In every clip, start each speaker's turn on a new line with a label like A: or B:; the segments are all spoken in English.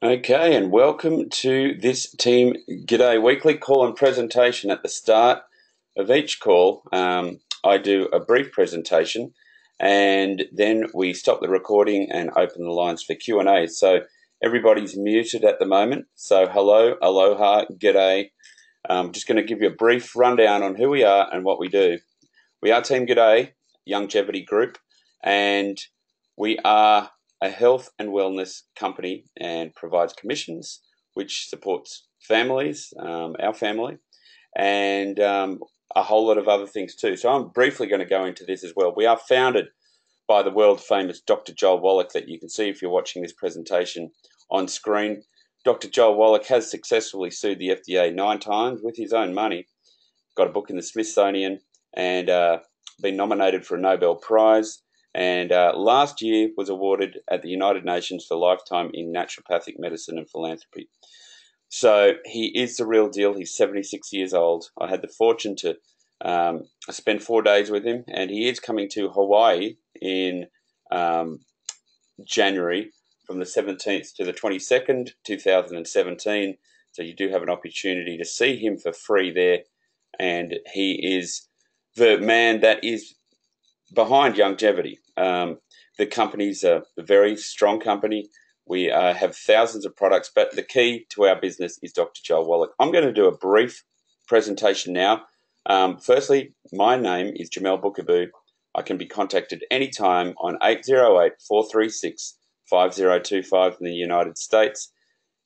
A: Okay, and welcome to this Team G'day weekly call and presentation. At the start of each call, I do a brief presentation, and then we stop the recording and open the lines for Q&A. So everybody's muted at the moment. So hello, aloha, g'day. I'm just going to give you a brief rundown on who we are and what we do. We are Team G'day, Longevity Group, and we are a health and wellness company and provides commissions, which supports families, our family, and a whole lot of other things too. So I'm briefly going to go into this as well. We are founded by the world famous Dr. Joel Wallach, that you can see if you're watching this presentation on screen. Dr. Joel Wallach has successfully sued the FDA 9 times with his own money, got a book in the Smithsonian, and been nominated for a Nobel Prize. And last year was awarded at the United Nations for Lifetime in Naturopathic Medicine and Philanthropy. So he is the real deal. He's 76 years old. I had the fortune to spend 4 days with him, and he is coming to Hawaii in January from the 17th to the 22nd, 2017. So you do have an opportunity to see him for free there. And he is the man that is behind Longevity. The company's a very strong company. We have thousands of products, but the key to our business is Dr. Joel Wallach. I'm going to do a brief presentation now. Firstly, my name is Jamel Bookaboo. I can be contacted anytime on 808-436-5025 in the United States.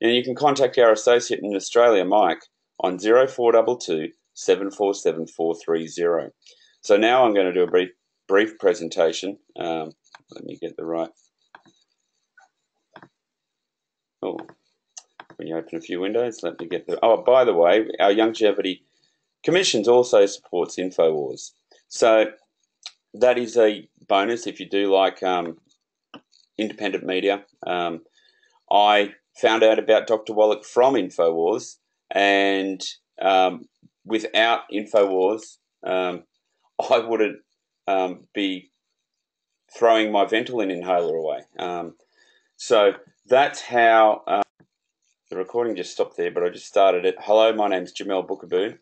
A: And you can contact our associate in Australia, Mike, on 0422 747 430. So now I'm going to do a brief presentation. Let me get the right. Oh, when you open a few windows, let me get the. Oh, by the way, our Longevity Commissions also supports InfoWars. So that is a bonus if you do like independent media. I found out about Dr. Wallach from InfoWars, and without InfoWars, I wouldn't be throwing my Ventolin inhaler away. So that's how the recording just stopped there, but I just started it. Hello, my name's Jamel Bookaboo,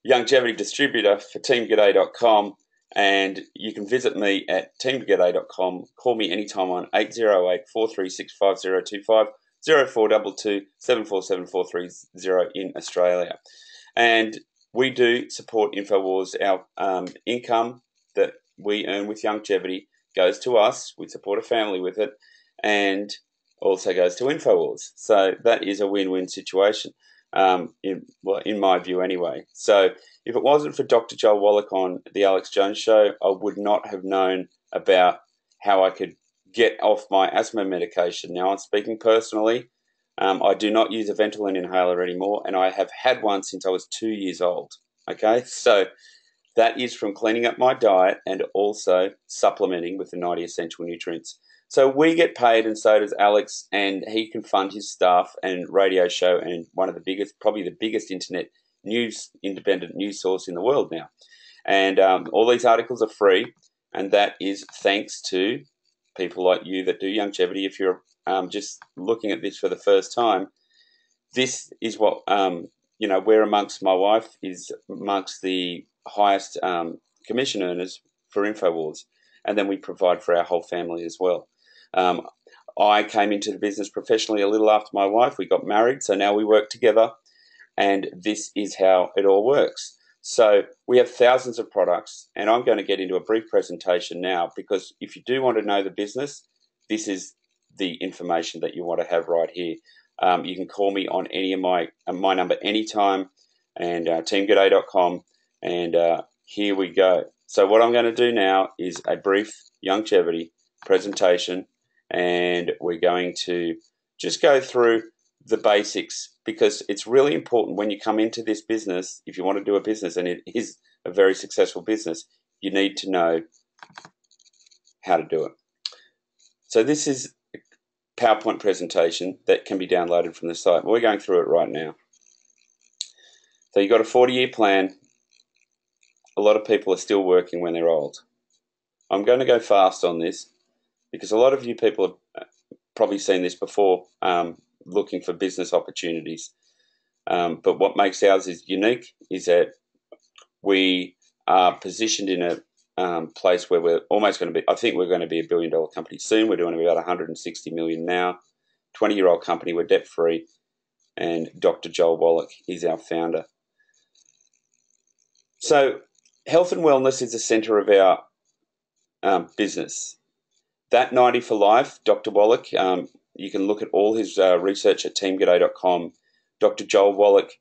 A: Longevity distributor for teamg'day.com, and you can visit me at teamg'day.com. Call me anytime on 808-436-5025, 0422-747-430 in Australia. And we do support InfoWars. Our income that we earn with Longevity goes to us. We support a family with it, and also goes to InfoWars. So that is a win-win situation, in my view anyway. So if it wasn't for Dr. Joel Wallach on the Alex Jones Show, I would not have known about how I could get off my asthma medication. Now, I'm speaking personally. I do not use a Ventolin inhaler anymore, and I have had one since I was 2 years old. Okay, so that is from cleaning up my diet and also supplementing with the 90 essential nutrients. So we get paid, and so does Alex, and he can fund his staff and radio show and one of the biggest, probably the biggest internet news, independent news source in the world now. And all these articles are free, and that is thanks to people like you that do Longevity. If you're just looking at this for the first time, this is what, we're amongst, my wife is amongst the highest commission earners for InfoWars, and then we provide for our whole family as well. I came into the business professionally a little after my wife. We got married, so now we work together, and this is how it all works. So we have thousands of products, and I'm going to get into a brief presentation now, because if you do want to know the business, this is the information that you want to have right here. You can call me on any of my number anytime, and teamg'day.com, and here we go. So what I'm going to do now is a brief Longevity presentation, and we're going to just go through the basics, because it's really important when you come into this business. If you want to do a business, and it is a very successful business, you need to know how to do it. So this is a PowerPoint presentation that can be downloaded from the site. We're going through it right now. So you've got a 40-year plan. A lot of people are still working when they're old. I'm going to go fast on this, because a lot of you people probably seen this before, looking for business opportunities. But what makes ours is unique is that we are positioned in a place where we're almost going to be, I think we're going to be $1 billion company soon. We're doing about 160 million now. 20-year-old company, we're debt-free, and Dr. Joel Wallach is our founder. So health and wellness is the centre of our business. That 90 for life, Dr. Wallach, you can look at all his research at teamg'day.com. Dr. Joel Wallach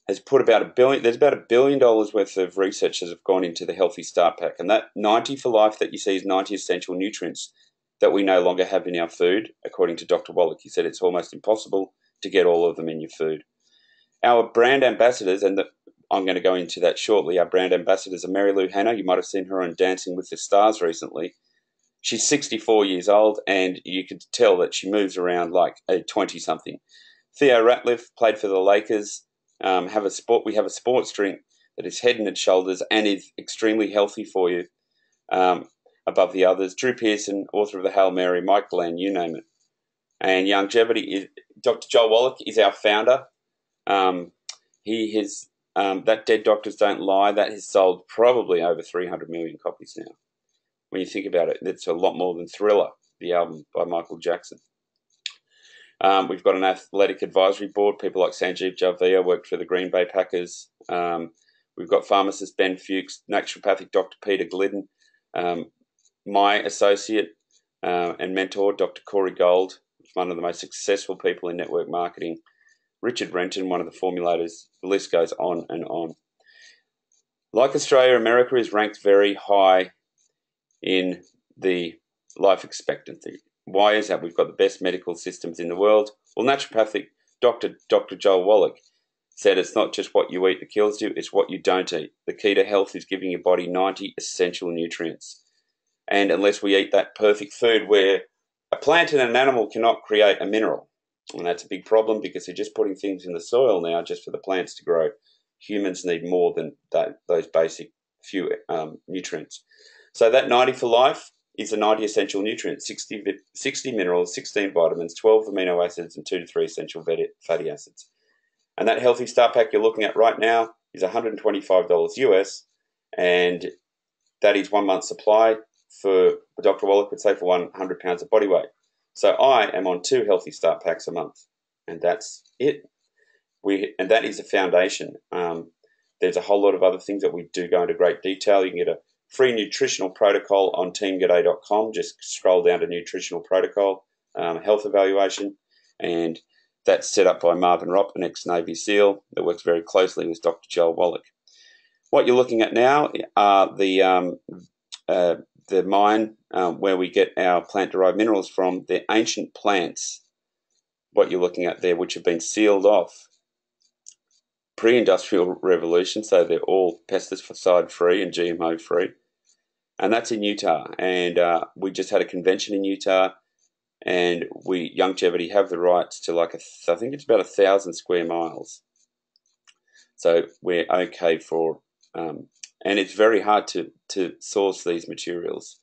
A: has put about $1 billion, there's about $1 billion worth of research that have gone into the Healthy Start Pack. And that 90 for life that you see is 90 essential nutrients that we no longer have in our food, according to Dr. Wallach. He said it's almost impossible to get all of them in your food. Our brand ambassadors, and I'm going to go into that shortly, our brand ambassadors are Mary Lou Hanna. You might have seen her on Dancing with the Stars recently. She's 64 years old, and you could tell that she moves around like a 20-something. Theo Ratliff played for the Lakers. We have a sports drink that is head and shoulders and is extremely healthy for you, above the others. Drew Pearson, author of the Hail Mary, Mike Glenn, you name it. And longevity, Dr. Joel Wallach is our founder. He has, that Dead Doctors Don't Lie, that has sold probably over 300 million copies now. When you think about it, it's a lot more than Thriller, the album by Michael Jackson. We've got an athletic advisory board. People like Sanjeev Javia worked for the Green Bay Packers. We've got pharmacist Ben Fuchs, naturopathic Dr. Peter Glidden, my associate and mentor, Dr. Corey Gold, one of the most successful people in network marketing. Richard Renton, one of the formulators. The list goes on and on. Like Australia, America is ranked very high in the life expectancy. Why is that? We've got the best medical systems in the world. Well, naturopathic Dr. Joel Wallach said it's not just what you eat that kills you, it's what you don't eat. The key to health is giving your body 90 essential nutrients. And unless we eat that perfect food where a plant and an animal cannot create a mineral, and that's a big problem because they're just putting things in the soil now just for the plants to grow. Humans need more than those basic few nutrients. So that 90 for life is the 90 essential nutrients, 60 minerals, 16 vitamins, 12 amino acids, and 2 to 3 essential fatty acids. And that Healthy Start Pack you're looking at right now is $125 US, and that is 1 month's supply for, Dr. Wallach would say, for 100 pounds of body weight. So I am on 2 Healthy Start Packs a month, and that's it. And that is the foundation. There's a whole lot of other things that we do go into great detail. You can get a free nutritional protocol on teamg'day.com. Just scroll down to nutritional protocol, health evaluation, and that's set up by Marvin Ropp, an ex-Navy SEAL that works very closely with Dr. Joel Wallach. What you're looking at now are the mine where we get our plant-derived minerals from. They're ancient plants, what you're looking at there, which have been sealed off pre-industrial revolution, so they're all pesticide-free and GMO-free. And that's in Utah. And we just had a convention in Utah, and Longevity have the rights to I think it's about 1,000 square miles. So we're okay for, and it's very hard to source these materials.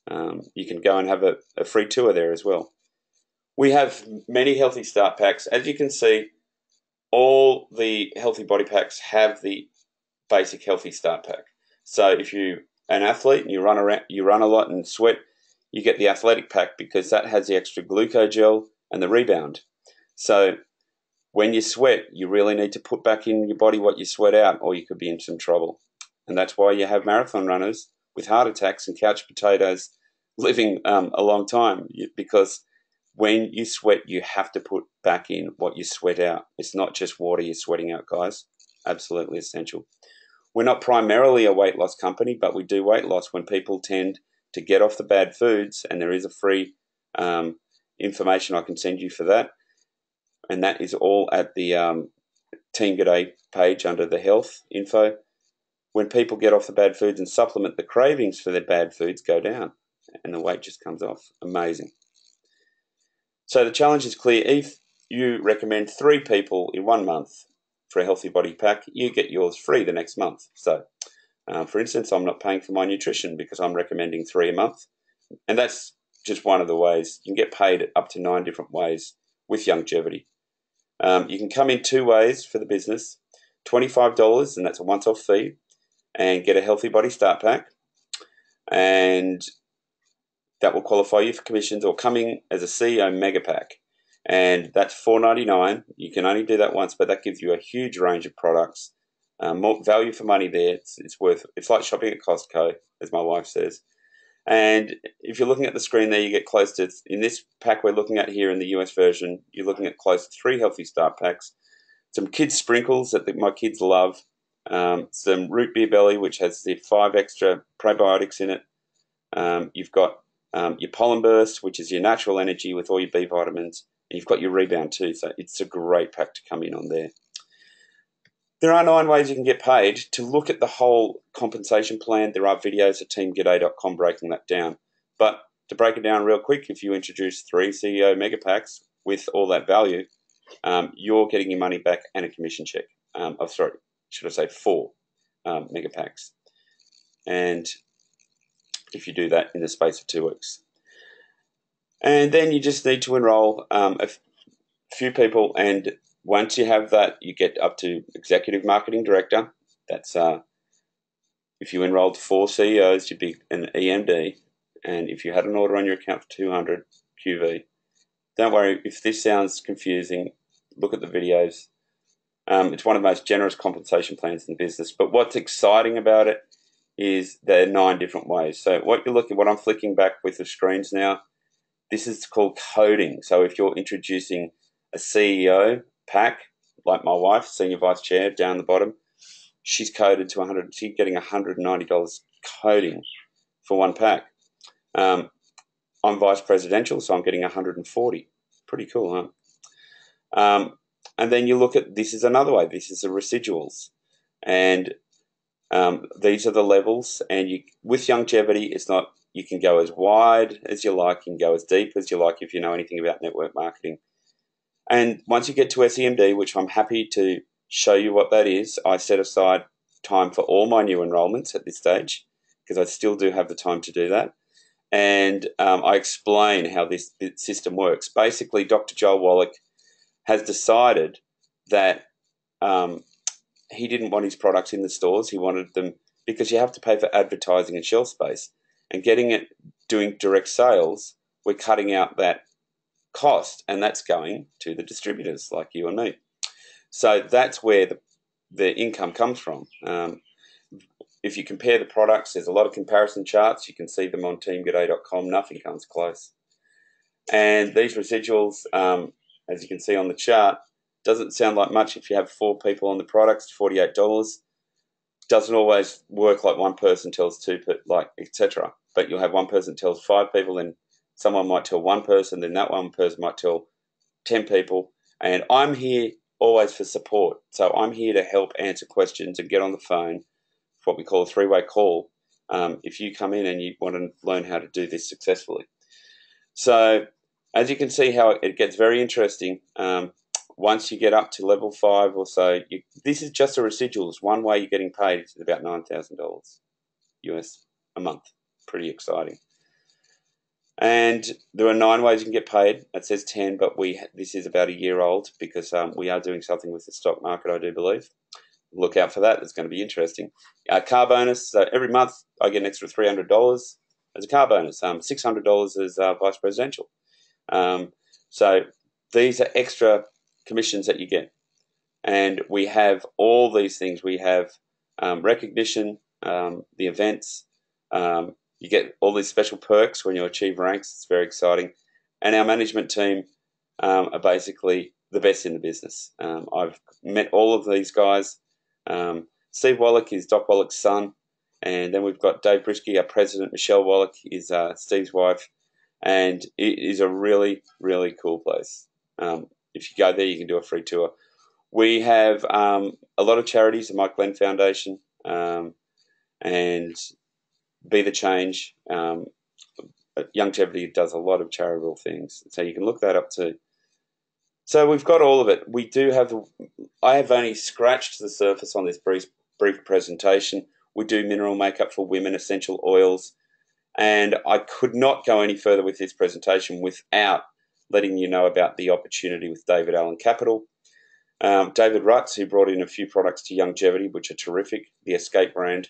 A: You can go and have a free tour there as well. We have many Healthy Start Packs. As you can see, all the Healthy Body Packs have the basic Healthy Start Pack. So if you're an athlete and you run a lot and sweat, you get the athletic pack because that has the extra glucogel and the rebound. So when you sweat, you really need to put back in your body what you sweat out, or you could be in some trouble. And that's why you have marathon runners with heart attacks and couch potatoes living a long time, because when you sweat, you have to put back in what you sweat out. It's not just water you're sweating out, guys. Absolutely essential. We're not primarily a weight loss company, but we do weight loss when people tend to get off the bad foods, and there is a free information I can send you for that. And that is all at the Team G'day page under the health info. When people get off the bad foods and supplement, the cravings for their bad foods go down and the weight just comes off. Amazing. So the challenge is clear. If you recommend 3 people in 1 month for a Healthy Body Pack, you get yours free the next month. So, for instance, I'm not paying for my nutrition because I'm recommending 3 a month. And that's just one of the ways. You can get paid up to 9 different ways with Youngevity. You can come in 2 ways for the business. $25, and that's a once-off fee, and get a Healthy Body Start Pack. And that will qualify you for commissions, or coming as a CEO Mega Pack. And that's $4.99. You can only do that once, but that gives you a huge range of products. More value for money there. It's like shopping at Costco, as my wife says. And if you're looking at the screen there, you get close to, in this pack we're looking at here in the US version, you're looking at close to 3 Healthy Start Packs, some kids sprinkles that my kids love, some root beer belly, which has the 5 extra probiotics in it. You've got your pollen burst, which is your natural energy with all your B vitamins, and you've got your rebound too. So it's a great pack to come in on there. There are 9 ways you can get paid. To look at the whole compensation plan, there are videos at teamg'day.com breaking that down. But to break it down real quick, if you introduce 3 CEO Mega Packs with all that value, you're getting your money back and a commission check. Should I say 4 Mega Packs. And if you do that in the space of 2 weeks. And then you just need to enroll a few people, and once you have that, you get up to Executive Marketing Director. That's if you enrolled 4 CEOs, you'd be an EMD. And if you had an order on your account for 200 QV, don't worry if this sounds confusing. Look at the videos. It's one of the most generous compensation plans in the business. But what's exciting about it is there are 9 different ways. So what I'm flicking back with the screens now, this is called coding. So if you're introducing a CEO pack, like my wife, Senior Vice Chair, down the bottom, she's coded to she's getting $190 coding for 1 pack. I'm Vice Presidential, so I'm getting $140. Pretty cool, huh? And then you look at, this is another way. This is the residuals. And these are the levels. And with Youngevity, it's not, you can go as wide as you like, you can go as deep as you like if you know anything about network marketing. And once you get to SEMD, which I'm happy to show you what that is, I set aside time for all my new enrollments at this stage, because I still do have the time to do that. And I explain how this system works. Basically, Dr. Joel Wallach has decided that he didn't want his products in the stores. He wanted them, because you have to pay for advertising and shelf space. And doing direct sales, we're cutting out that cost, and that's going to the distributors like you and me. So that's where the income comes from. If you compare the products, there's a lot of comparison charts. You can see them on teamg'day.com. Nothing comes close. And these residuals, as you can see on the chart, doesn't sound like much if you have 4 people on the products, $48. Doesn't always work like one person tells 2, etc. But you'll have one person tells 5 people, then someone might tell 1 person, then that 1 person might tell 10 people. And I'm here always for support. So I'm here to help answer questions and get on the phone for what we call a 3-way call if you come in and you want to learn how to do this successfully. So as you can see how it gets very interesting. Once you get up to level 5 or so, this is just the residuals. One way you're getting paid is about $9,000 US a month. Pretty exciting. And there are 9 ways you can get paid. It says 10, but this is about a year old, because we are doing something with the stock market, I do believe. Look out for that. It's going to be interesting. Car bonus. So every month I get an extra $300 as a car bonus. $600 as Vice Presidential. So these are extra commissions that you get. And we have all these things. We have recognition, the events. You get all these special perks when you achieve ranks. It's very exciting. And our management team are basically the best in the business. I've met all of these guys. Steve Wallach is Doc Wallach's son. And then we've got Dave Brisky, our president. Michelle Wallach is Steve's wife. And it is a really, really cool place. If you go there, you can do a free tour. We have a lot of charities, the Mike Glenn Foundation, and Be the Change. Youngevity does a lot of charitable things, so you can look that up too. So we've got all of it. We do have I have only scratched the surface on this brief presentation. We do mineral makeup for women, essential oils, And I could not go any further with this presentation without letting you know about the opportunity with David Allen Capital. David Rutz, who brought in a few products to Youngevity, which are terrific, the Escape brand,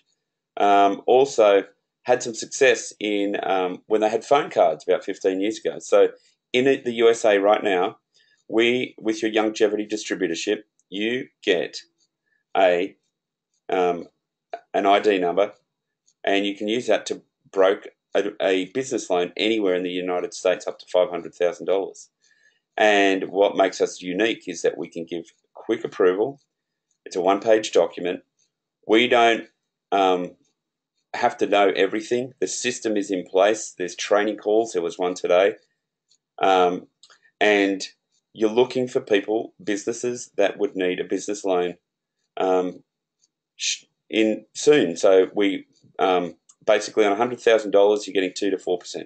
A: also had some success in when they had phone cards about 15 years ago. So in the USA right now, with your Youngevity distributorship, you get an ID number, and you can use that to broker a business loan anywhere in the United States up to $500,000. And what makes us unique is that we can give quick approval. It's a one-page document. We don't have to know everything. The system is in place. There's training calls. There was one today. And you're looking for people, businesses that would need a business loan in soon. So we basically on $100,000, you're getting 2 to 4%.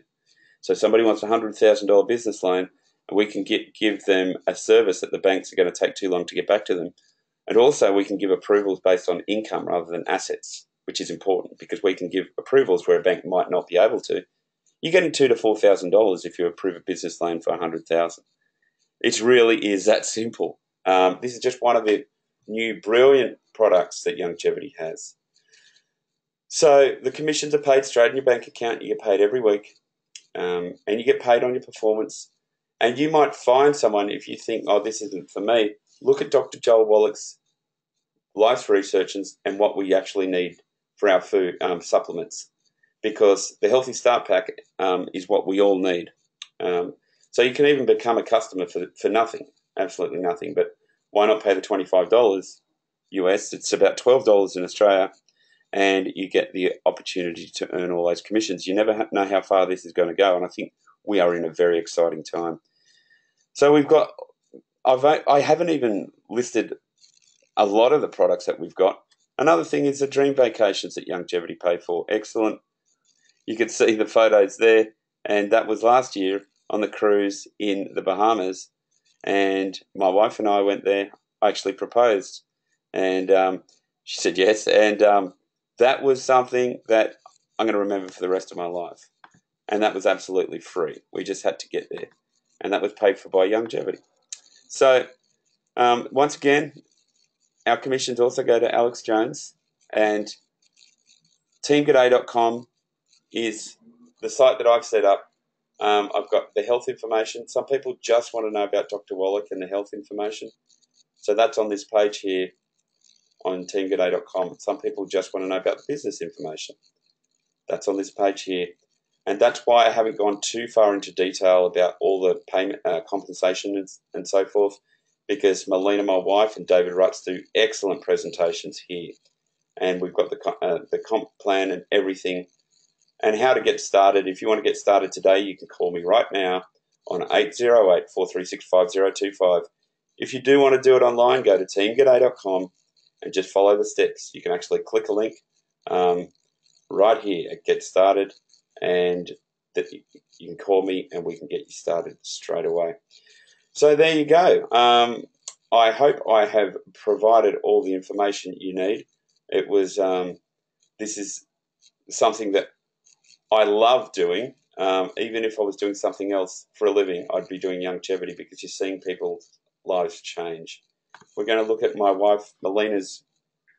A: So if somebody wants a $100,000 business loan, we can give them a service that the banks are going to take too long to get back to them. And also we can give approvals based on income rather than assets, which is important because we can give approvals where a bank might not be able to. You're getting $2,000 to $4,000 if you approve a business loan for $100,000. It really is that simple. This is just one of the new brilliant products that Youngevity has. So the commissions are paid straight in your bank account. You get paid every week, and you get paid on your performance. And you might find someone, if you think, oh, this isn't for me, look at Dr. Joel Wallach's Life Research and what we actually need for our food supplements, because the Healthy Start Pack is what we all need. So you can even become a customer for nothing, absolutely nothing. But why not pay the $25 US? It's about $12 in Australia, and you get the opportunity to earn all those commissions. You never know how far this is going to go, and I think we are in a very exciting time. So we've got, I haven't even listed a lot of the products that we've got. Another thing is the dream vacations that Youngevity pay for. Excellent. You can see the photos there, and that was last year on the cruise in the Bahamas, and my wife and I went there. I actually proposed, and she said yes, and that was something that I'm going to remember for the rest of my life. And that was absolutely free. We just had to get there. And that was paid for by Youngevity. So, once again, our commissions also go to Alex Jones. And teamg'day.com is the site that I've set up. I've got the health information. Some people just want to know about Dr. Wallach and the health information. So that's on this page here on teamg'day.com. Some people just want to know about the business information. That's on this page here. And that's why I haven't gone too far into detail about all the payment, compensation and so forth, because Melina, my wife, and David Rutz do excellent presentations here. And we've got the comp plan and everything and how to get started. If you want to get started today, you can call me right now on 808-436-5025. If you do want to do it online, go to teamg'day.com and just follow the steps. You can actually click a link right here at Get Started, and that you can call me and we can get you started straight away. So there you go. I hope I have provided all the information you need. It was this is something that I love doing. Even if I was doing something else for a living, I'd be doing Youngevity because you're seeing people's lives change. We're going to look at my wife Melina's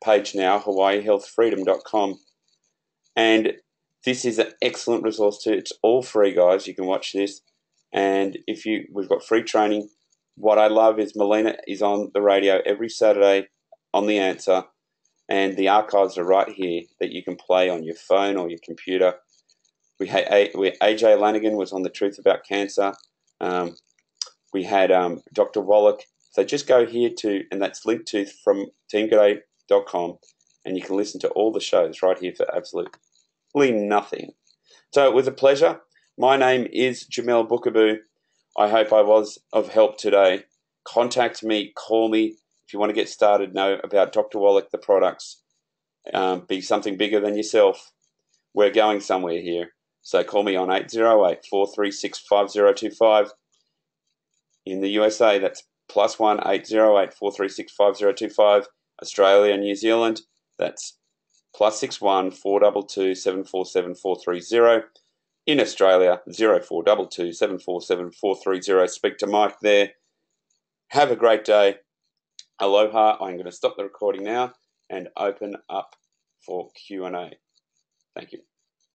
A: page now, hawaiihealthfreedom.com, and this is an excellent resource too. It's all free, guys. You can watch this, and we've got free training. What I love is Melina is on the radio every Saturday on The Answer, and the archives are right here that you can play on your phone or your computer. AJ Lanigan was on The Truth About Cancer. We had Dr. Wallach. So just go here and that's linked to from teamg'day.com, and you can listen to all the shows right here for absolutely nothing. So it was a pleasure. My name is Jamel Bookaboo. I hope I was of help today. Contact me, call me if you want to get started, know about Dr. Wallach, the products, be something bigger than yourself. We're going somewhere here. So call me on 808-436-5025. In the USA, that's +1 808-436-5025. Australia and New Zealand, that's +61 422 747 430. in Australia, 0422 747 430. Speak to Mike there. Have a great day. Aloha. I'm going to stop the recording now and open up for Q&A. Thank you.